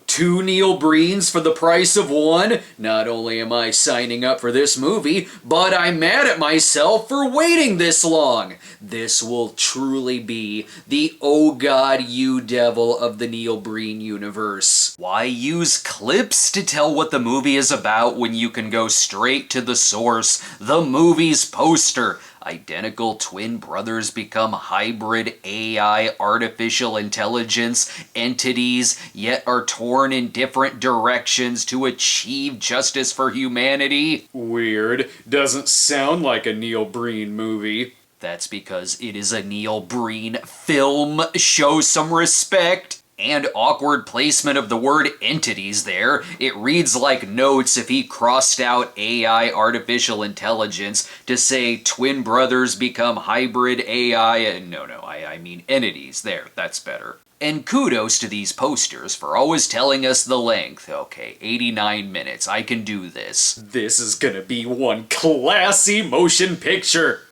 Two Neil Breens for the price of one? Not only am I signing up for this movie, but I'm mad at myself for waiting this long. This will truly be the oh god you devil of the Neil Breen universe. Why use clips to tell what the movie is about when you can go straight to the source, the movie's poster? Identical twin brothers become hybrid AI artificial intelligence entities, yet are torn in different directions to achieve justice for humanity. Weird. Doesn't sound like a Neil Breen movie. That's because it is a Neil Breen film. Show some respect. And awkward placement of the word entities there. It reads like notes if he crossed out AI artificial intelligence to say twin brothers become hybrid AI. No, I mean entities. There, that's better. And kudos to these posters for always telling us the length. Okay, 89 minutes. I can do this. This is gonna be one classy motion picture.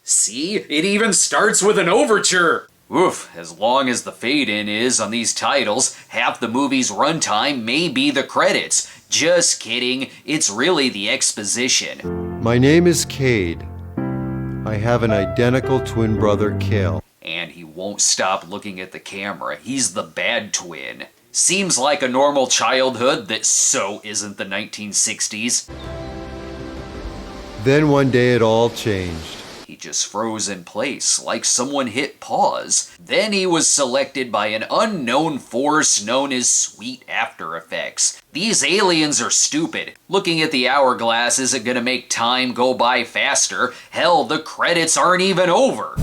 See? It even starts with an overture! Oof, as long as the fade-in is on these titles, half the movie's runtime may be the credits. Just kidding, it's really the exposition. My name is Cade. I have an identical twin brother, Cale. And he won't stop looking at the camera. He's the bad twin. Seems like a normal childhood that so isn't the 1960s. Then one day it all changed. He just froze in place, like someone hit pause. Then he was selected by an unknown force known as Sweet After Effects. These aliens are stupid. Looking at the hourglass isn't gonna make time go by faster. Hell, the credits aren't even over.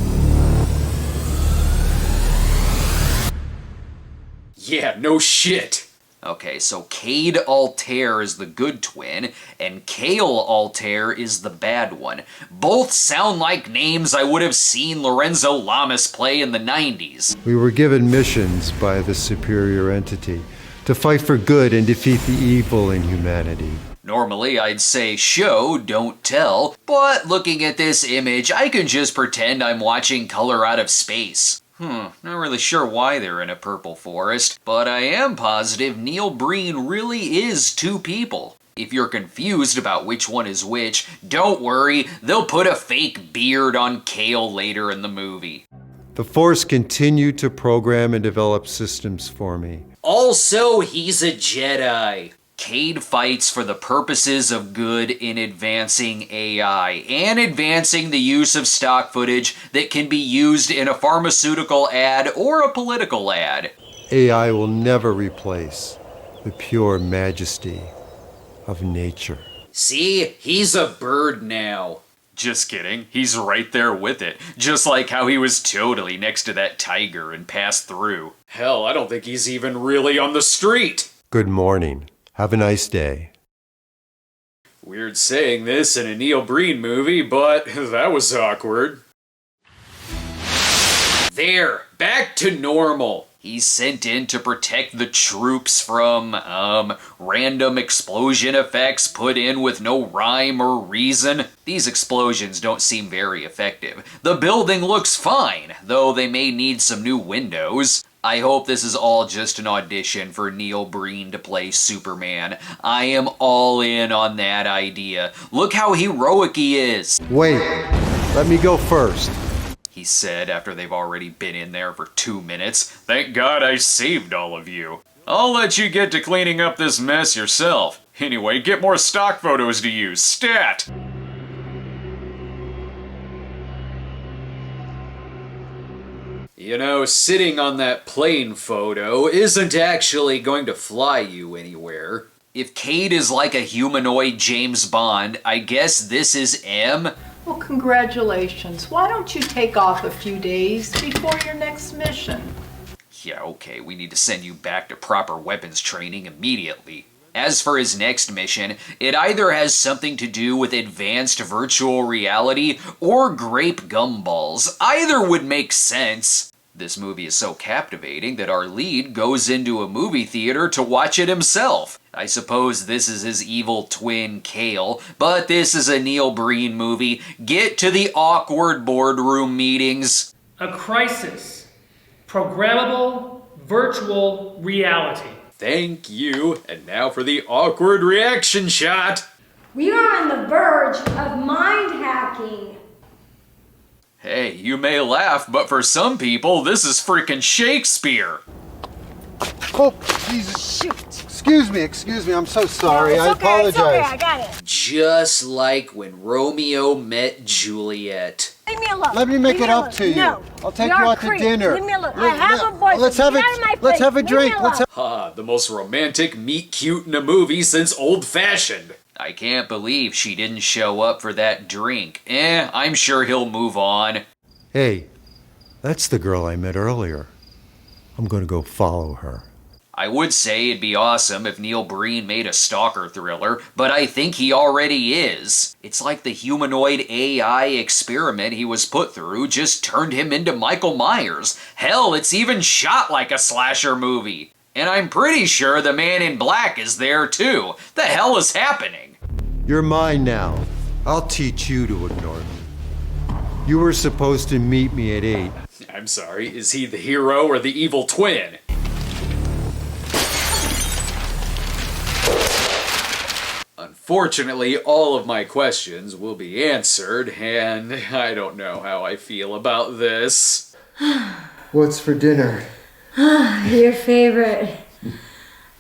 Yeah, no shit. Okay, so Cade Altair is the good twin, and Cale Altair is the bad one. Both sound like names I would have seen Lorenzo Lamas play in the 90s. We were given missions by the superior entity to fight for good and defeat the evil in humanity. Normally I'd say show, don't tell, but looking at this image, I can just pretend I'm watching Color Out of Space. Not really sure why they're in a purple forest, but I am positive Neil Breen really is two people. If you're confused about which one is which, don't worry, they'll put a fake beard on Cale later in the movie. The Force continued to program and develop systems for me. Also, he's a Jedi. Cade fights for the purposes of good in advancing AI and advancing the use of stock footage that can be used in a pharmaceutical ad or a political ad. AI will never replace the pure majesty of nature. See? He's a bird now. Just kidding. He's right there with it. Just like how he was totally next to that tiger and passed through. Hell, I don't think he's even really on the street. Good morning. Have a nice day. Weird saying this in a Neil Breen movie, but that was awkward. There, back to normal. He's sent in to protect the troops from, random explosion effects put in with no rhyme or reason. These explosions don't seem very effective. The building looks fine, though they may need some new windows. I hope this is all just an audition for Neil Breen to play Superman. I am all in on that idea. Look how heroic he is. Wait, let me go first. He said after they've already been in there for 2 minutes. Thank God I saved all of you. I'll let you get to cleaning up this mess yourself. Anyway, get more stock photos to use. Stat! You know, sitting on that plane photo isn't actually going to fly you anywhere. If Cade is like a humanoid James Bond, I guess this is M. Well, congratulations. Why don't you take off a few days before your next mission? Yeah, okay, we need to send you back to proper weapons training immediately. As for his next mission, it either has something to do with advanced virtual reality or grape gumballs. Either would make sense. This movie is so captivating that our lead goes into a movie theater to watch it himself. I suppose this is his evil twin, Cale, but this is a Neil Breen movie. Get to the awkward boardroom meetings. A crisis. Programmable virtual reality. Thank you. And now for the awkward reaction shot. We are on the verge of mind hacking. Hey, you may laugh, but for some people, this is freaking Shakespeare. Oh, Jesus. Shoot. Excuse me, I'm so sorry. No, I it's okay, apologize. It's okay, I got it. Just like when Romeo met Juliet. Leave me alone. Let me make Leave it me up alone. to you. No. I'll take You're you a out to creep. dinner. Leave me alone. I have a boyfriend. Let's have Get out of my let's face. have a Leave me drink. alone. The most romantic meet cute in a movie since Old Fashioned. I can't believe she didn't show up for that drink. I'm sure he'll move on. Hey, that's the girl I met earlier. I'm going to go follow her. I would say it'd be awesome if Neil Breen made a stalker thriller, but I think he already is. It's like the humanoid AI experiment he was put through just turned him into Michael Myers. Hell, it's even shot like a slasher movie. And I'm pretty sure the Man in Black is there too. The hell is happening? You're mine now. I'll teach you to ignore me. You were supposed to meet me at 8. I'm sorry, is he the hero or the evil twin? Unfortunately, all of my questions will be answered, and I don't know how I feel about this. What's for dinner? Your favorite.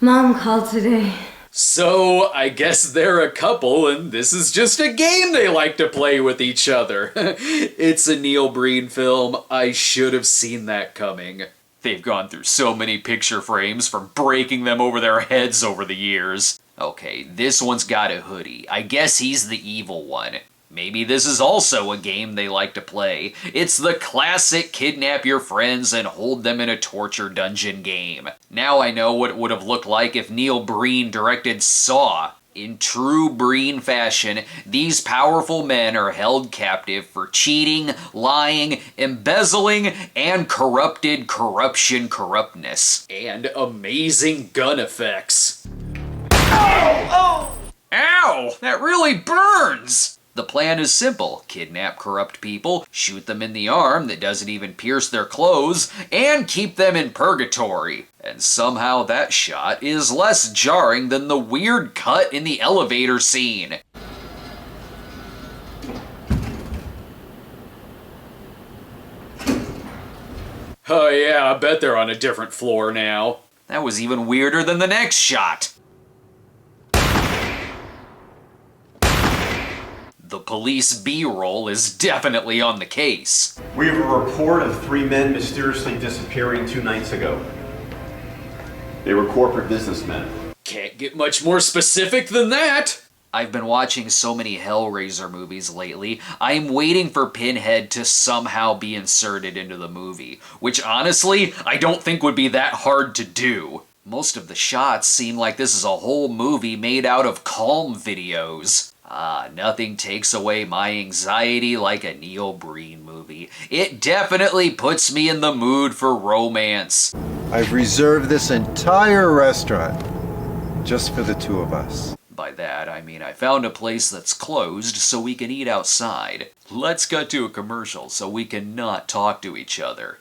Mom called today. So, I guess they're a couple, and this is just a game they like to play with each other. It's a Neil Breen film. I should have seen that coming. They've gone through so many picture frames from breaking them over their heads over the years. Okay, this one's got a hoodie. I guess he's the evil one. Maybe this is also a game they like to play. It's the classic kidnap your friends and hold them in a torture dungeon game. Now I know what it would have looked like if Neil Breen directed Saw. In true Breen fashion, these powerful men are held captive for cheating, lying, embezzling, and corruptness. And amazing gun effects. Ow! Ow! That really burns! The plan is simple. Kidnap corrupt people, shoot them in the arm that doesn't even pierce their clothes, and keep them in purgatory. And somehow that shot is less jarring than the weird cut in the elevator scene. Oh yeah, I bet they're on a different floor now. That was even weirder than the next shot. The police B-roll is definitely on the case. We have a report of 3 men mysteriously disappearing 2 nights ago. They were corporate businessmen. Can't get much more specific than that. I've been watching so many Hellraiser movies lately, I'm waiting for Pinhead to somehow be inserted into the movie, which honestly, I don't think would be that hard to do. Most of the shots seem like this is a whole movie made out of calm videos. Nothing takes away my anxiety like a Neil Breen movie. It definitely puts me in the mood for romance. I've reserved this entire restaurant just for the 2 of us. By that, I mean I found a place that's closed so we can eat outside. Let's cut to a commercial so we can not talk to each other.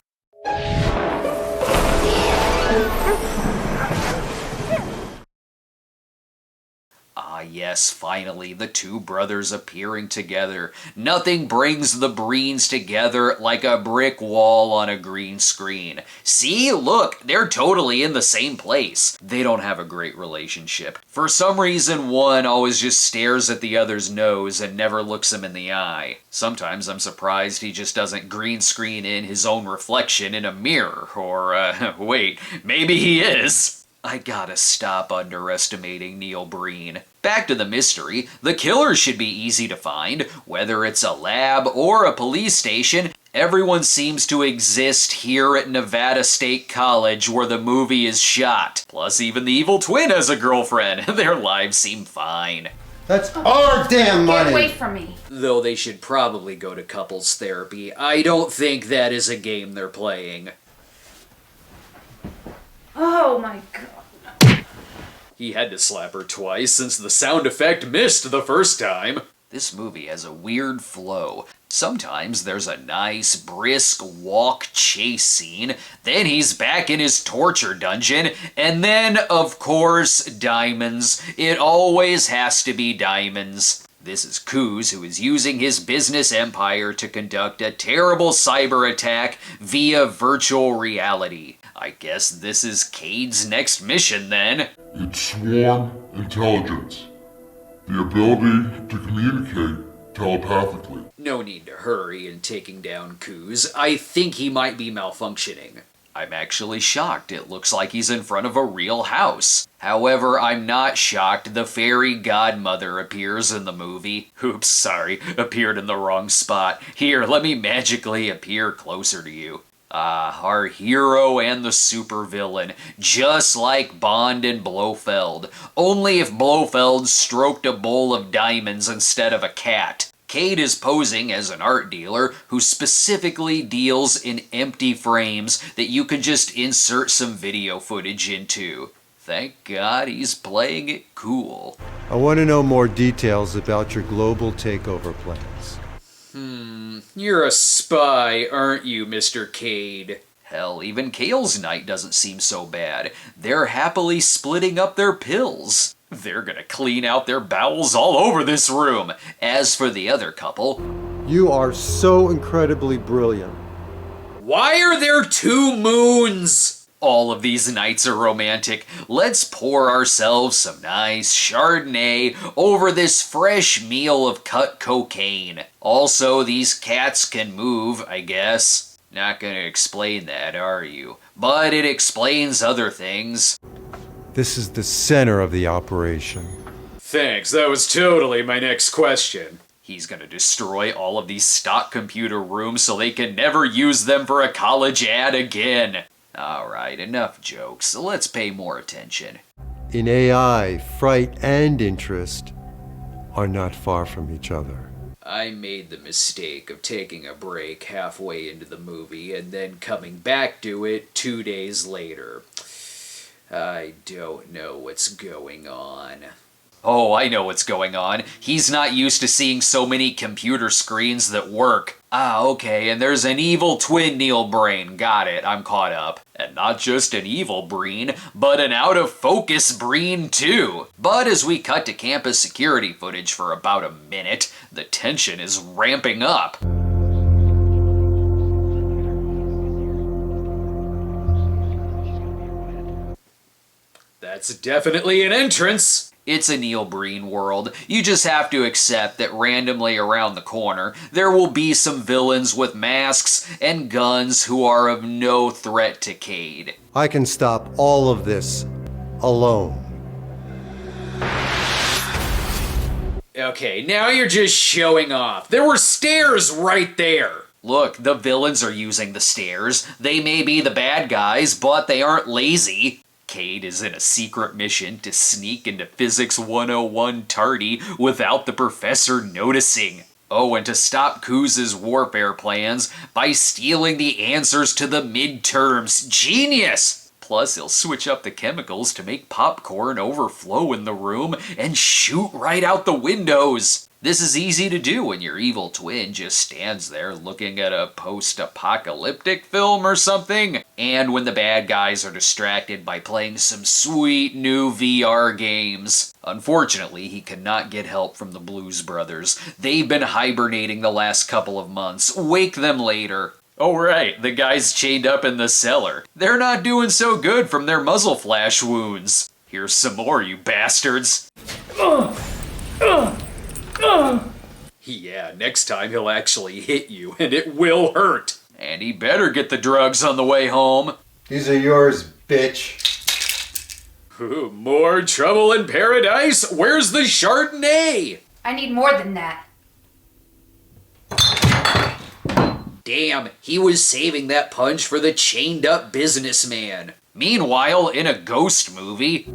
Ah yes, finally, the 2 brothers appearing together. Nothing brings the Breens together like a brick wall on a green screen. See, look, they're totally in the same place. They don't have a great relationship. For some reason, one always just stares at the other's nose and never looks him in the eye. Sometimes I'm surprised he just doesn't green screen in his own reflection in a mirror, or, wait, maybe he is. I gotta stop underestimating Neil Breen. Back to the mystery, the killer should be easy to find. Whether it's a lab or a police station, everyone seems to exist here at Nevada State College where the movie is shot. Plus even the evil twin has a girlfriend. Their lives seem fine. That's our damn money! Get away from me. Though they should probably go to couples therapy. I don't think that is a game they're playing. Oh my god. He had to slap her twice since the sound effect missed the first time. This movie has a weird flow. Sometimes there's a nice, brisk walk chase scene, then he's back in his torture dungeon, and then, of course, diamonds. It always has to be diamonds. This is Coos, who is using his business empire to conduct a terrible cyber attack via virtual reality. I guess this is Cade's next mission, then. It's swarm intelligence. The ability to communicate telepathically. No need to hurry in taking down Coos. I think he might be malfunctioning. I'm actually shocked. It looks like he's in front of a real house. However, I'm not shocked the fairy godmother appears in the movie. Oops, sorry, appeared in the wrong spot. Here, let me magically appear closer to you. Ah, our hero and the supervillain, just like Bond and Blofeld. Only if Blofeld stroked a bowl of diamonds instead of a cat. Cade is posing as an art dealer who specifically deals in empty frames that you can just insert some video footage into. Thank God he's playing it cool. I want to know more details about your global takeover plans. You're a spy, aren't you, Mr. Cade? Hell, even Kale's night doesn't seem so bad. They're happily splitting up their pills. They're gonna clean out their bowels all over this room. As for the other couple... You are so incredibly brilliant. Why are there 2 moons? All of these nights are romantic. Let's pour ourselves some nice Chardonnay over this fresh meal of cut cocaine. Also, these cats can move, I guess. Not gonna explain that, are you? But it explains other things. This is the center of the operation. Thanks, that was totally my next question. He's gonna destroy all of these stock computer rooms so they can never use them for a college ad again. Alright, enough jokes. Let's pay more attention. In AI, fright and interest are not far from each other. I made the mistake of taking a break halfway into the movie and then coming back to it 2 days later. I don't know what's going on. Oh, I know what's going on. He's not used to seeing so many computer screens that work. Ah, okay, and there's an evil twin Neil Breen. Got it, I'm caught up. And not just an evil Breen, but an out-of-focus Breen too. But as we cut to campus security footage for about a minute, the tension is ramping up. That's definitely an entrance. It's a Neil Breen world. You just have to accept that randomly around the corner, there will be some villains with masks and guns who are of no threat to Cade. I can stop all of this alone. Okay, now you're just showing off. There were stairs right there. Look, the villains are using the stairs. They may be the bad guys, but they aren't lazy. Cade is in a secret mission to sneak into Physics 101 tardy without the professor noticing. Oh, and to stop Coos' warfare plans by stealing the answers to the midterms. Genius! Plus, he'll switch up the chemicals to make popcorn overflow in the room and shoot right out the windows. This is easy to do when your evil twin just stands there looking at a post-apocalyptic film or something, and when the bad guys are distracted by playing some sweet new VR games. Unfortunately, he cannot get help from the Blues Brothers. They've been hibernating the last couple of months. Wake them later. Oh right, the guys chained up in the cellar. They're not doing so good from their muzzle flash wounds. Here's some more, you bastards. Yeah, next time he'll actually hit you, and it will hurt. And he better get the drugs on the way home. These are yours, bitch. Ooh, more trouble in paradise? Where's the Chardonnay? I need more than that. Damn, he was saving that punch for the chained-up businessman. Meanwhile, in a ghost movie...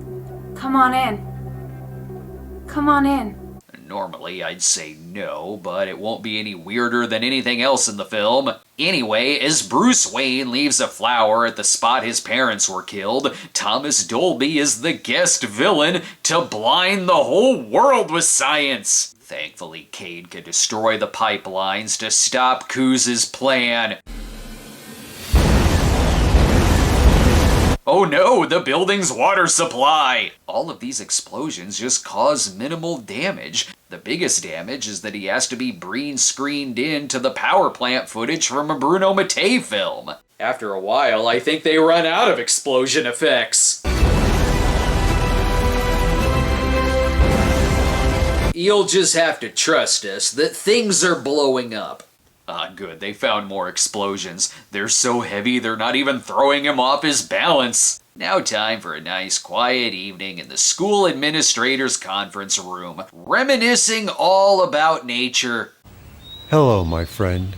Come on in. Come on in. Normally I'd say no, but it won't be any weirder than anything else in the film. Anyway, as Bruce Wayne leaves a flower at the spot his parents were killed, Thomas Dolby is the guest villain to blind the whole world with science. Thankfully, Cade can destroy the pipelines to stop Kuz's plan. Oh no, the building's water supply! All of these explosions just cause minimal damage. The biggest damage is that he has to be Breen screened in to the power plant footage from a Bruno Mattei film. After a while, I think they run out of explosion effects. You'll just have to trust us that things are blowing up. Ah, good, they found more explosions. They're so heavy they're not even throwing him off his balance. Now time for a nice quiet evening in the school administrator's conference room, reminiscing all about nature. Hello, my friend.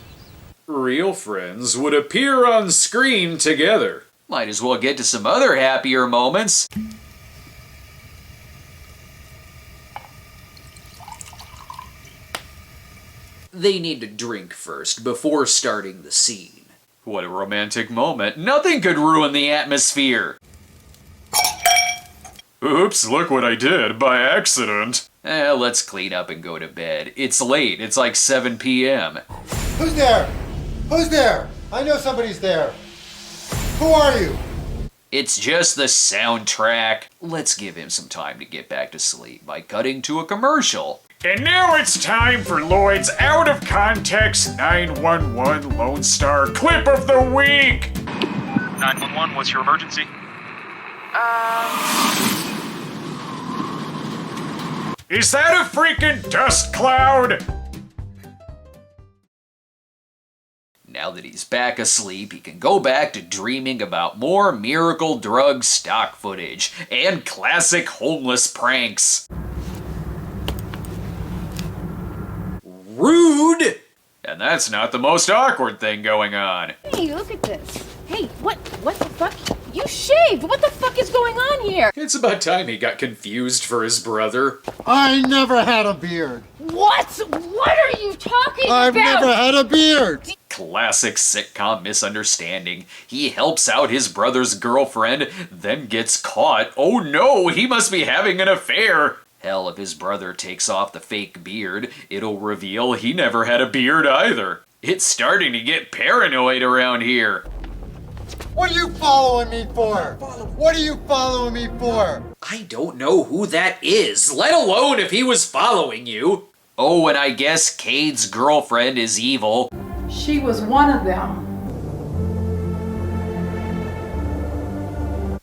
Real friends would appear on screen together. Might as well get to some other happier moments. They need to drink first before starting the scene. What a romantic moment. Nothing could ruin the atmosphere. Oops, look what I did by accident. Let's clean up and go to bed. It's late. It's like 7 p.m. Who's there? Who's there? I know somebody's there. Who are you? It's just the soundtrack. Let's give him some time to get back to sleep by cutting to a commercial. And now it's time for Lloyd's Out of Context 911 Lone Star Clip of the Week! 911, what's your emergency? Is that a freaking dust cloud? Now that he's back asleep, he can go back to dreaming about more Miracle Drug stock footage and classic homeless pranks. Rude! And that's not the most awkward thing going on. Hey, look at this. Hey, what the fuck? You shaved! What the fuck is going on here? It's about time he got confused for his brother. I never had a beard. What? What are you talking I've about? never had a beard. Classic sitcom misunderstanding. He helps out his brother's girlfriend, then gets caught. Oh no, he must be having an affair. Hell, if his brother takes off the fake beard, it'll reveal he never had a beard either. It's starting to get paranoid around here. What are you following me for? What are you following me for? I don't know who that is, let alone if he was following you. Oh, and I guess Cade's girlfriend is evil. She was one of them.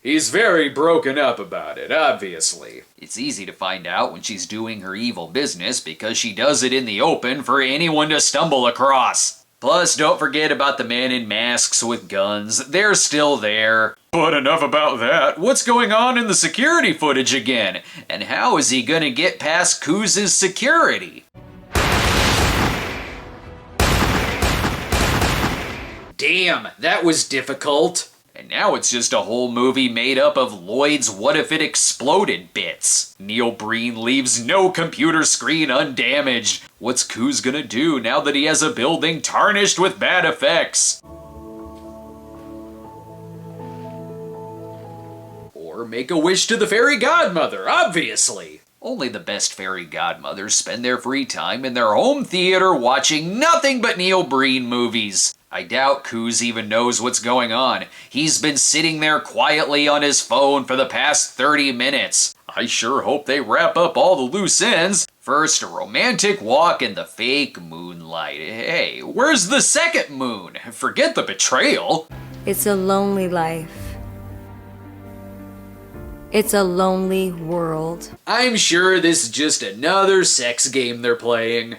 He's very broken up about it, obviously. It's easy to find out when she's doing her evil business because she does it in the open for anyone to stumble across. Plus, don't forget about the men in masks with guns. They're still there. But enough about that. What's going on in the security footage again? And how is he gonna get past Kuz's security? Damn, that was difficult. And now it's just a whole movie made up of Lloyd's what if it exploded bits. Neil Breen leaves no computer screen undamaged. What's Kuz gonna do now that he has a building tarnished with bad effects? Or make a wish to the fairy godmother, obviously. Only the best fairy godmothers spend their free time in their home theater watching nothing but Neil Breen movies. I doubt Kuz even knows what's going on. He's been sitting there quietly on his phone for the past 30 minutes. I sure hope they wrap up all the loose ends. First, a romantic walk in the fake moonlight. Hey, where's the second moon? Forget the betrayal. It's a lonely life. It's a lonely world. I'm sure this is just another sex game they're playing.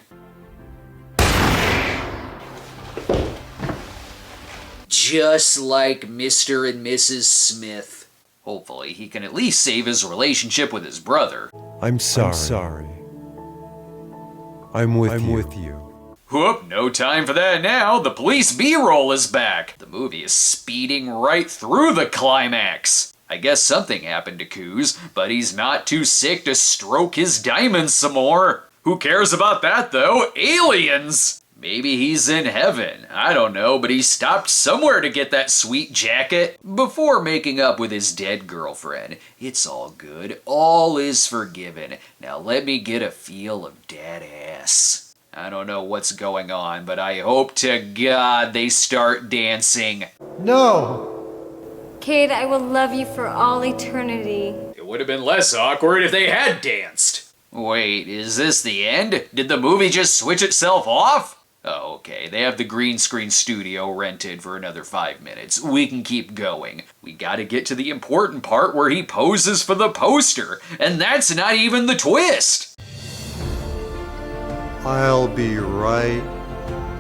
Just like Mr. and Mrs. Smith. Hopefully, he can at least save his relationship with his brother. I'm sorry. I'm with you. Whoop, no time for that now. The police B-roll is back. The movie is speeding right through the climax. I guess something happened to Kuz, but he's not too sick to stroke his diamonds some more. Who cares about that, though? Aliens! Maybe he's in heaven. I don't know, but he stopped somewhere to get that sweet jacket before making up with his dead girlfriend. It's all good. All is forgiven. Now let me get a feel of that ass. I don't know what's going on, but I hope to God they start dancing. No! Cade, I will love you for all eternity. It would have been less awkward if they had danced. Wait, is this the end? Did the movie just switch itself off? Oh, okay, they have the green screen studio rented for another 5 minutes. We can keep going. We gotta get to the important part where he poses for the poster, and that's not even the twist! I'll be right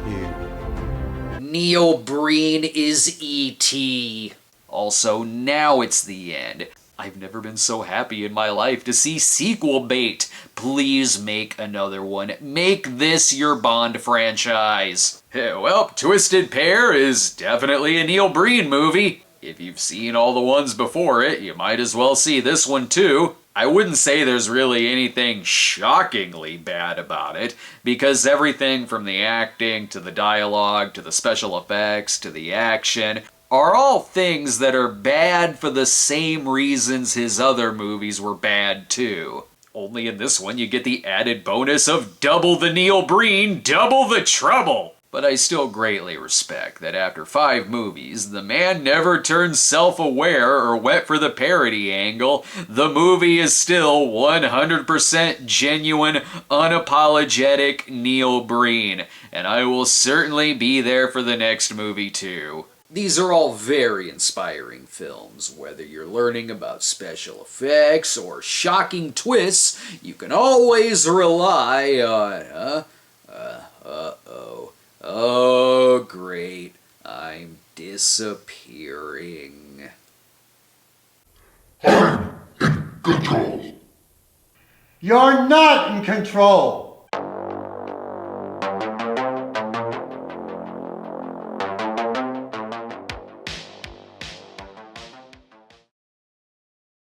here. Neil Breen is E.T. Also, now it's the end. I've never been so happy in my life to see sequel bait. Please make another one. Make this your Bond franchise. Well, Twisted Pair is definitely a Neil Breen movie. If you've seen all the ones before it, you might as well see this one too. I wouldn't say there's really anything shockingly bad about it, because everything from the acting to the dialogue to the special effects to the action are all things that are bad for the same reasons his other movies were bad too. Only in this one you get the added bonus of double the Neil Breen, double the trouble. But I still greatly respect that after 5 movies, the man never turned self-aware or went for the parody angle. The movie is still 100% genuine, unapologetic Neil Breen, and I will certainly be there for the next movie too. These are all very inspiring films. Whether you're learning about special effects or shocking twists, you can always rely on, oh great, I'm disappearing. I'm in control. You're not in control!